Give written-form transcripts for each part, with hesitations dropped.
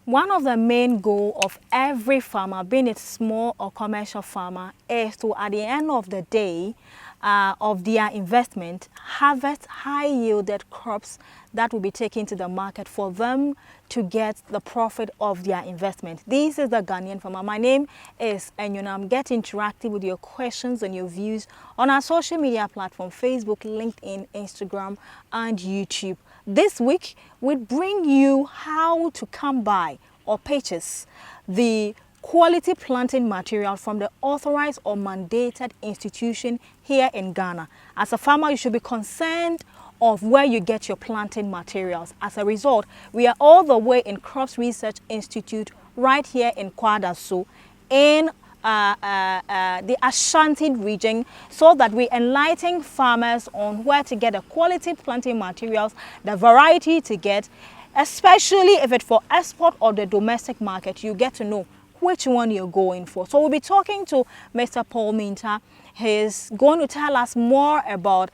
One of the main goals of every farmer, being it small or commercial farmer, is to, at the end of the day of their investment, harvest high-yielded crops that will be taken to the market for them to get the profit of their investment. This is the Ghanaian farmer. My name is Enyonam. Get interactive with your questions and your views on our social media platform, Facebook, LinkedIn, Instagram, and YouTube. This week, we bring you how to come by or purchase the quality planting material from the authorized or mandated institution here in Ghana. As a farmer, you should be concerned of where you get your planting materials. As a result, we are all the way in Crops Research Institute right here in Kwadaso in the Ashanti region, so that we enlighten farmers on where to get the quality planting materials, the variety to get, especially if it's for export or the domestic market. You get to know which one you're going for. So we'll be talking to Mr. Paul Minta. He's going to tell us more about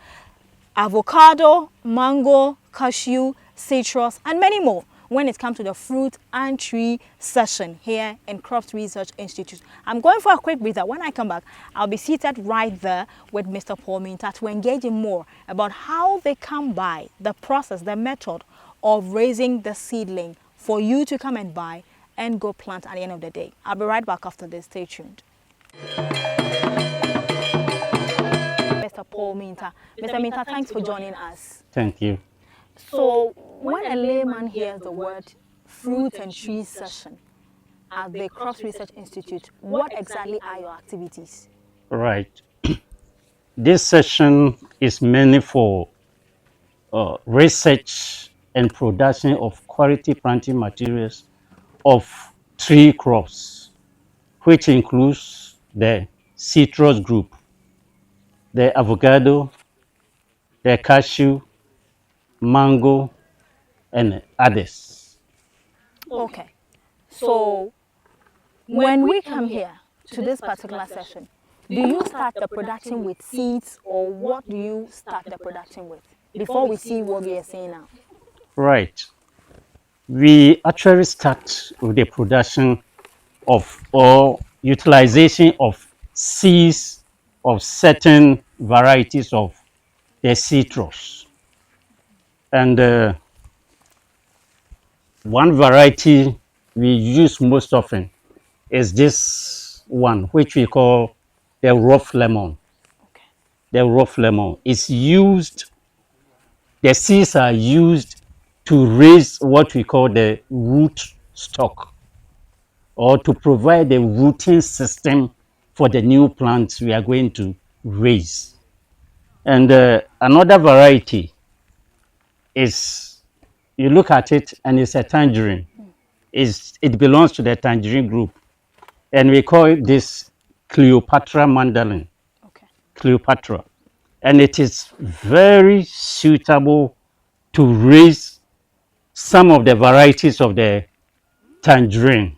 avocado, mango, cashew, citrus, and many more when it comes to the fruit and tree session here in Crops Research Institute. I'm going for a quick breather. When I come back, I'll be seated right there with Mr. Paul Minta to engage in more about how they come by the process, the method of raising the seedling for you to come and buy and go plant at the end of the day. I'll be right back after this. Stay tuned. Mr. Paul Minta. Mr. Minta, thanks for joining us. Thank you. So, when a layman hears the word fruit and tree session at the Crops Research Institute, what exactly are your activities? Right. This session is mainly for research and production of quality planting materials of tree crops, which includes the citrus group, the avocado, the cashew, mango, and others. Okay. So, when we come here to this particular session, do you start the production with seeds, or what do you start the production with before we see what we are seeing now? Right. We actually start with the production of or utilization of seeds of certain varieties of the citrus. And one variety we use most often is this one, which we call the rough lemon. Okay. The rough lemon is used, the seeds are used to raise what we call the root stock, or to provide the rooting system for the new plants we are going to raise. And another variety is, you look at it and it's a tangerine. It belongs to the tangerine group. And we call this Cleopatra mandolin. Okay. Cleopatra. And it is very suitable to raise some of the varieties of the tangerine.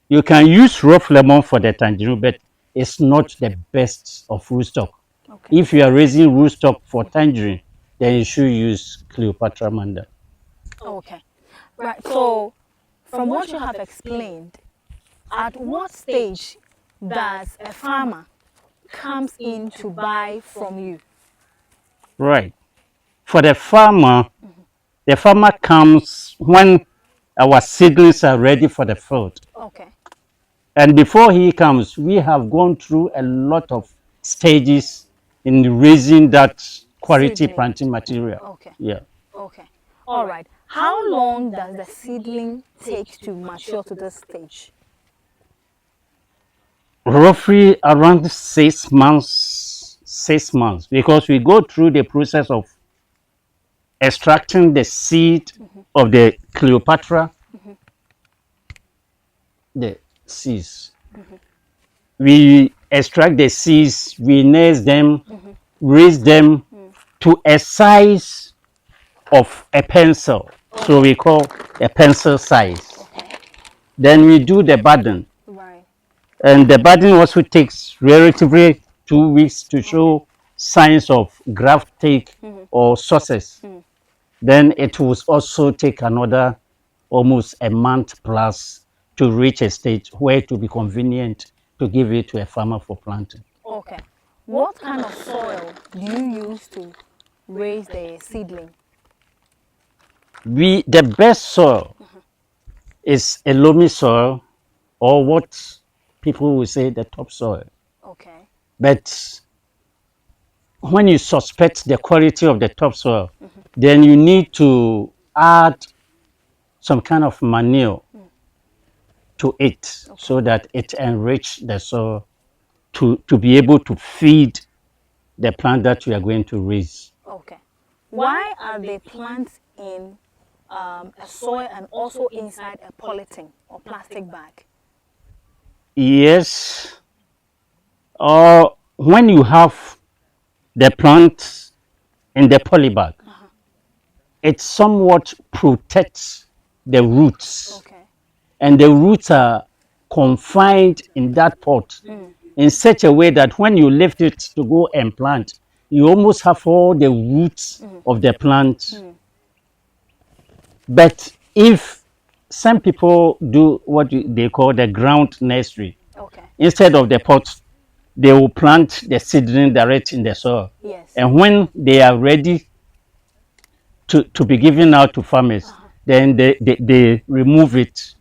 You can use rough lemon for the tangerine, but it's not the best of rootstock. Okay. If you are raising rootstock for tangerine, then you should use Cleopatra mandolin. Okay. Right. So, from what you have explained, at what stage does a farmer comes in to buy from you? Right. For the farmer comes when our seedlings are ready for the field. Okay. And before he comes, we have gone through a lot of stages in raising that quality Seedling. planting material. Okay. Yeah. Okay. All right. How long does the seedling take to mature to this stage? Roughly around 6 months. 6 months, because we go through the process of extracting the seed of the Cleopatra, the seeds. We extract the seeds, we nurse them, raise them to a size of a pencil. So we call a pencil size. Okay. Then we do the budding. Right. And the budding also takes relatively 2 weeks to show signs of graft take or success. Then it will also take another almost a month plus to reach a stage where it will be convenient to give it to a farmer for planting. Okay. What kind of soil do you use to raise the seedling? The best soil is a loamy soil, or what people will say the topsoil. Okay. But when you suspect the quality of the topsoil, then you need to add some kind of manure to it so that it enrich the soil to be able to feed the plant that you are going to raise. Okay. Why are they plants in a soil and also inside a polythene or plastic bag? Yes, or when you have the plant in the polybag, it somewhat protects the roots, Okay. and the roots are confined in that pot in such a way that when you lift it to go and plant, you almost have all the roots of the plant. But if some people do what they call the ground nursery, Okay. instead of the pot, they will plant the seedling direct in the soil. Yes. And when they are ready to be given out to farmers, then they remove it.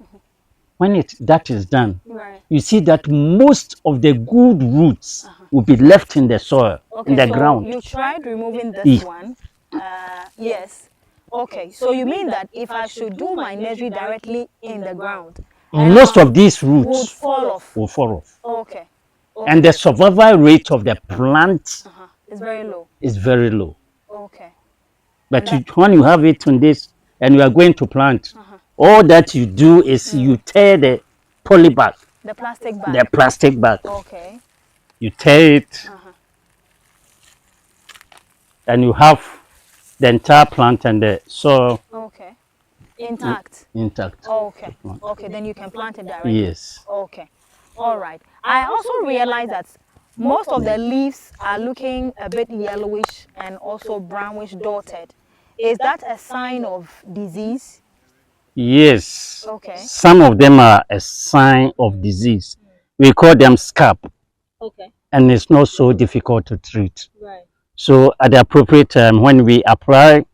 When that is done, Right. you see that most of the good roots will be left in the soil, Okay. in the So ground. you tried removing this Ye- one. Yes. Okay. So you mean that if I should do my nursery directly in the ground, Most of these would roots fall off? will fall off. Okay. And the survival rate of the plant It's very low. is very low. Okay. But when you have it on this and you are going to plant, all that you do is you tear the poly bag, The plastic the bag. plastic bag. Okay. You tear it, and you have the entire plant and the soil Okay. Intact. intact. Okay. Plant. Okay. Then you can plant it directly. Yes. Okay. All right. I also realize that most of the leaves are looking a bit yellowish and also brownish dotted. Is that a sign of disease? Yes. Okay. Some of them are a sign of disease. We call them scab, Okay. and it's not so difficult to treat. Right. So at the appropriate time, when we apply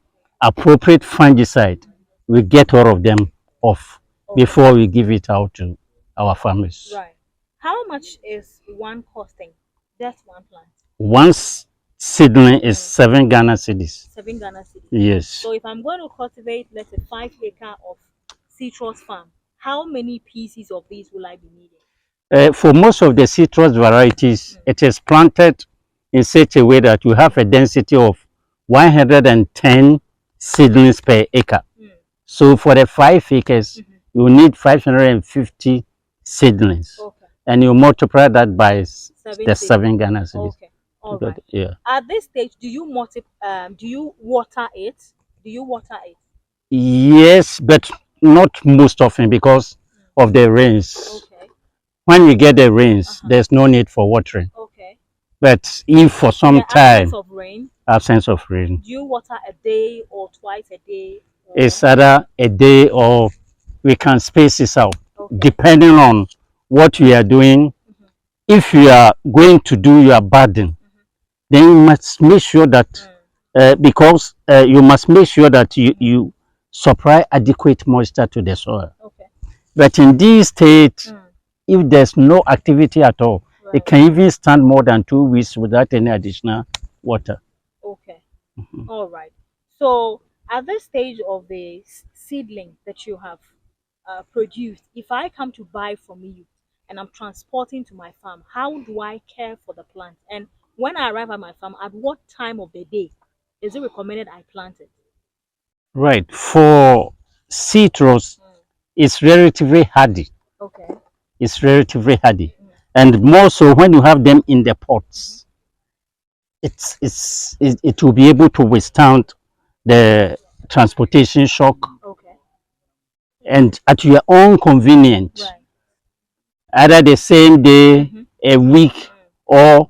appropriate fungicide, we get all of them off before we give it out to our farmers. Right. How much is one costing? Just one plant. Once seedling is 7 Ghana cedis. 7 Ghana cedis. Yes. So if I'm going to cultivate, let's say, 5 acre of citrus farm, how many pieces of these will I be needing? For most of the citrus varieties, it is planted in such a way that you have a density of 110 seedlings per acre. So for the 5 acres, you need 550 seedlings. Okay. And you multiply that by the seeds. 7 Ghana cedis. Okay. All right. Yeah. At this stage, do you water it? Do you water it? Yes, but not most often because of the rains. Okay. When we get the rains, there's no need for watering. Okay. But if for some time, absence of rain, do you water a day or twice a day? it's either a day or we can space this out, depending on what we are doing. If you are going to do your budding, then you must make sure that because you must make sure that you supply adequate moisture to the soil. Okay. But in this state, if there's no activity at all, it can even stand more than 2 weeks without any additional water. Okay. All right. So at this stage of the seedling that you have produced, if I come to buy from you and I'm transporting to my farm, how do I care for the plant? And when I arrive at my farm, at what time of the day is it recommended I plant it? Right. For citrus, it's relatively hardy. Okay. It's relatively hardy. And more so when you have them in the pots, it will be able to withstand the transportation shock. Okay. And at your own convenience, either the same day, a week, or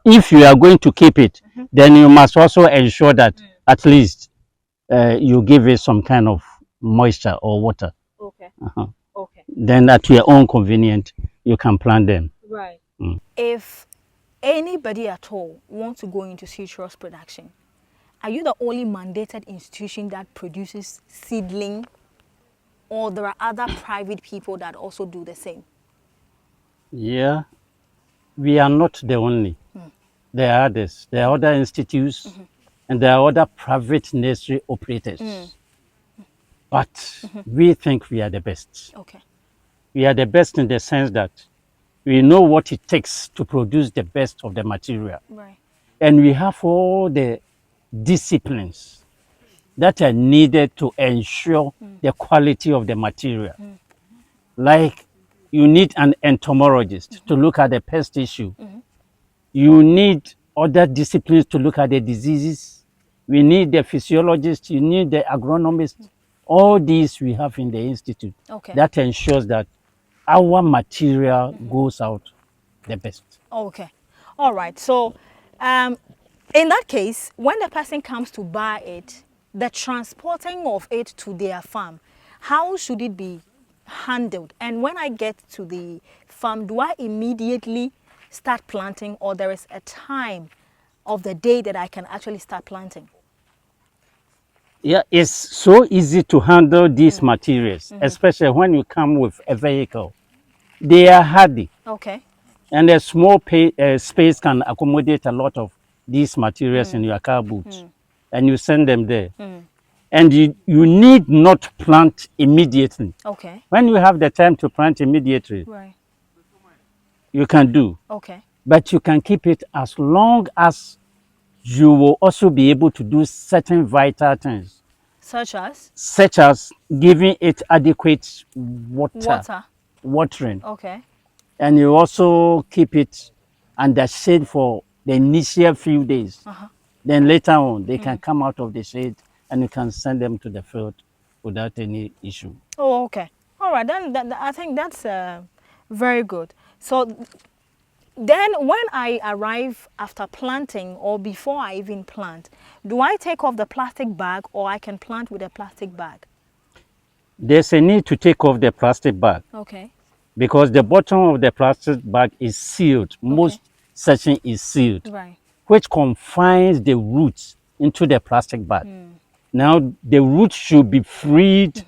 if you are going to keep it, then you must also ensure that at least you give it some kind of moisture or water. Okay. Then at your own convenience, you can plant them. Right. Mm. If anybody at all wants to go into citrus production, are you the only mandated institution that produces seedling, or there are other private people that also do the same? Yeah, we are not the only. There are others. There are other institutes, and there are other private nursery operators. But we think we are the best. Okay. We are the best in the sense that we know what it takes to produce the best of the material. Right. And we have all the disciplines that are needed to ensure the quality of the material. Like you need an entomologist to look at the pest issue. You need other disciplines to look at the diseases. We need the physiologist, you need the agronomist. All these we have in the institute. Okay. That ensures that our material goes out the best. Okay. All right. So, in that case, when the person comes to buy it, the transporting of it to their farm, how should it be handled? And when I get to the farm, do I immediately start planting, or there is a time of the day that I can actually start planting? Yeah, it's so easy to handle these materials, especially when you come with a vehicle. They are hardy, Okay. and a small space can accommodate a lot of these materials in your car boot, and you send them there. And you need not plant immediately. Okay. When you have the time to plant immediately, Right. you can do, Okay. but you can keep it as long as you will also be able to do certain vital things, Such as such as giving it adequate water. watering, Okay. and you also keep it under shade for the initial few days. Then later on, they can come out of the shade and you can send them to the field without any issue. Oh, okay. All right. Then I think that's very good. So then when I arrive after planting, or before I even plant, do I take off the plastic bag, or I can plant with a plastic bag? There's a need to take off the plastic bag Okay. because the bottom of the plastic bag is sealed. Most section is sealed, Right. which confines the roots into the plastic bag. Now, the roots should be freed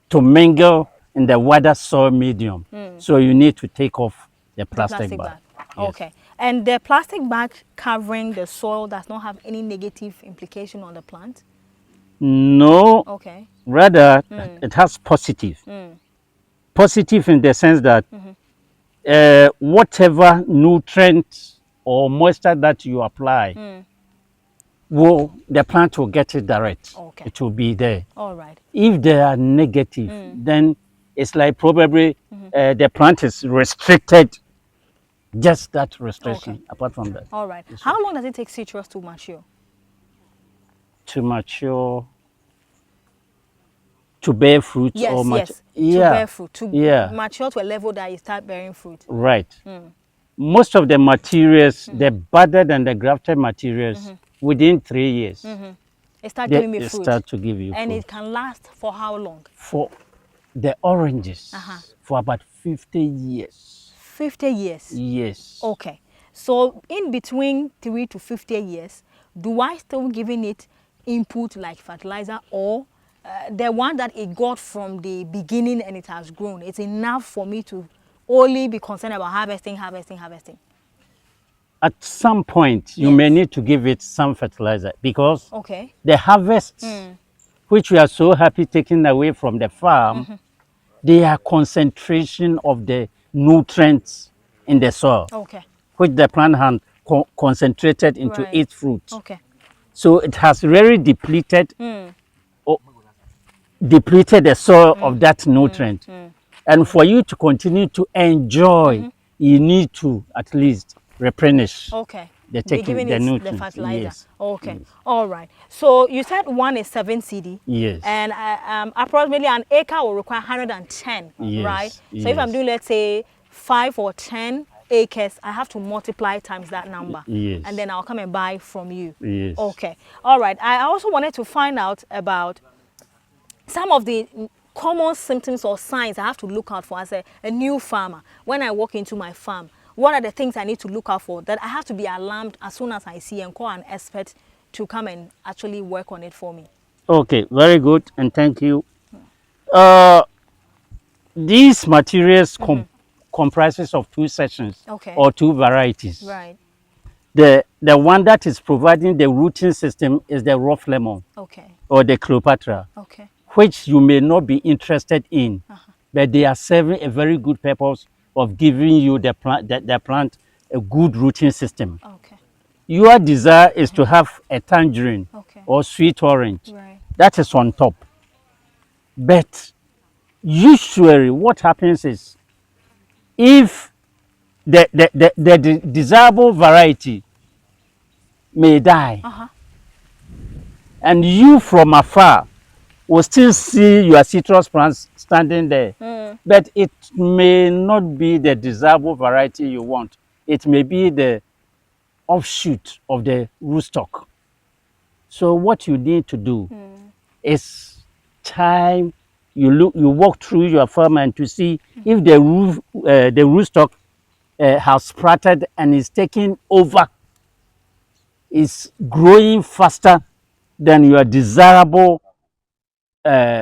to mingle in the weather soil medium. So you need to take off the plastic bag. Yes. Okay. And the plastic bag covering the soil does not have any negative implication on the plant? No, Okay. rather it has positive. Positive in the sense that whatever nutrient or moisture that you apply, the plant will get it direct. Okay. It will be there. All right. If they are negative, then it's like probably the plant is restricted. Just that restriction. Okay. Apart from that, All right. How long does it take citrus to mature? to mature, to bear fruit, Yes, or yes. yeah, To bear fruit, to yeah, mature to a level that you start bearing fruit. right. Most of the materials, the budded and the grafted materials, within 3 years, It starts they, giving me they fruit. start to give you And fruit. it can last for how long? For the oranges, Uh-huh. for about 50 years. 50 years. Yes. Okay. So in between 3 to 50 years, do I still giving it input like fertilizer, or the one that it got from the beginning and it has grown, it's enough for me to only be concerned about harvesting? At some point, you Yes. may need to give it some fertilizer because Okay. the harvests, which we are so happy taking away from the farm, they are concentration of the nutrients in the soil, Okay. which the plant has concentrated into Right. its fruit. Okay. So it has really depleted depleted the soil of that nutrient. And for you to continue to enjoy, you need to at least replenish Okay. the Be giving the it the nutrients. fertilizer. Yes. Okay. Yes. All right. So you said one is 7 CD. Yes. And approximately an acre will require 110, Yes, right? So if I'm yes. doing, let's say, 5 or 10 acres, I have to multiply times that number. Yes. And then I'll come and buy from you. Yes. Okay. All right. I also wanted to find out about some of the common symptoms or signs I have to look out for as a new farmer when I walk into my farm? What are the things I need to look out for that I have to be alarmed as soon as I see and call an expert to come and actually work on it for me? Okay, very good, and thank you. Uh, these materials comprises of two sections Okay. or two varieties. Right. The one that is providing the rooting system is the rough lemon Okay. or the Cleopatra, Okay. which you may not be interested in, but they are serving a very good purpose of giving you the plant a good rooting system. Okay. Your desire is to have a tangerine Okay. or sweet orange. Right. That is on top. But usually what happens is if the desirable variety may die, and you from afar will still see your citrus plants standing there, but it may not be the desirable variety you want. It may be the offshoot of the rootstock. So what you need to do is time you walk through your farm and to see if the rootstock has sprouted and is taking over, is growing faster than your desirable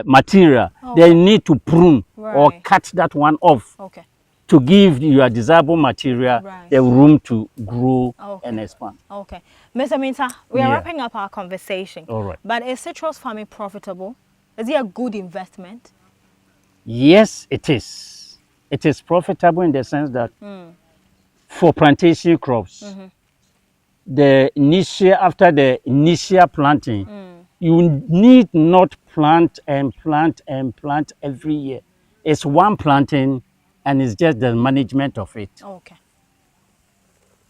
material. Okay. They need to prune or Right. cut that one off Okay. to give your desirable material Right. the room to grow Okay. and expand. Okay. Mr. Minta, we are Yeah. wrapping up our conversation. All right. But is citrus farming profitable? Is it a good investment? Yes, it is. It is profitable in the sense that for plantation crops, after the initial planting, you need not plant and plant and plant every year. It's one planting and it's just the management of it. Okay.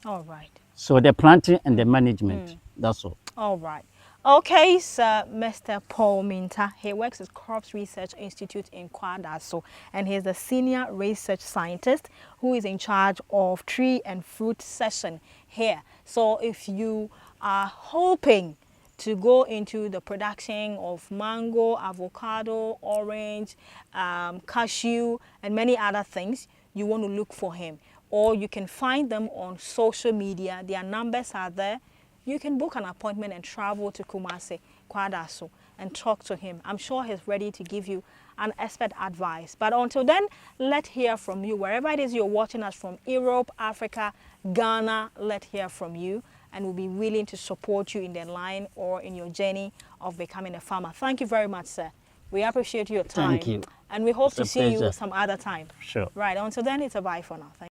All right. So the planting and the management, that's all. All right. Okay, sir, Mr. Paul Minta. He works at Crops Research Institute in Kwadaso, and he's the senior research scientist who is in charge of tree and fruit section here. So if you are hoping to go into the production of mango, avocado, orange, cashew, and many other things, you want to look for him. Or you can find them on social media. Their numbers are there. You can book an appointment and travel to Kumasi, Kwadaso, and talk to him. I'm sure he's ready to give you an expert advice. But until then, let's hear from you. Wherever it is you're watching us from, Europe, Africa, Ghana, let's hear from you. And we'll be willing to support you in the line or in your journey of becoming a farmer. Thank you very much, sir. We appreciate your time. Thank you. And we hope It's to a see you pleasure. some other time. Sure. Right. Until then, it's a bye for now. Thank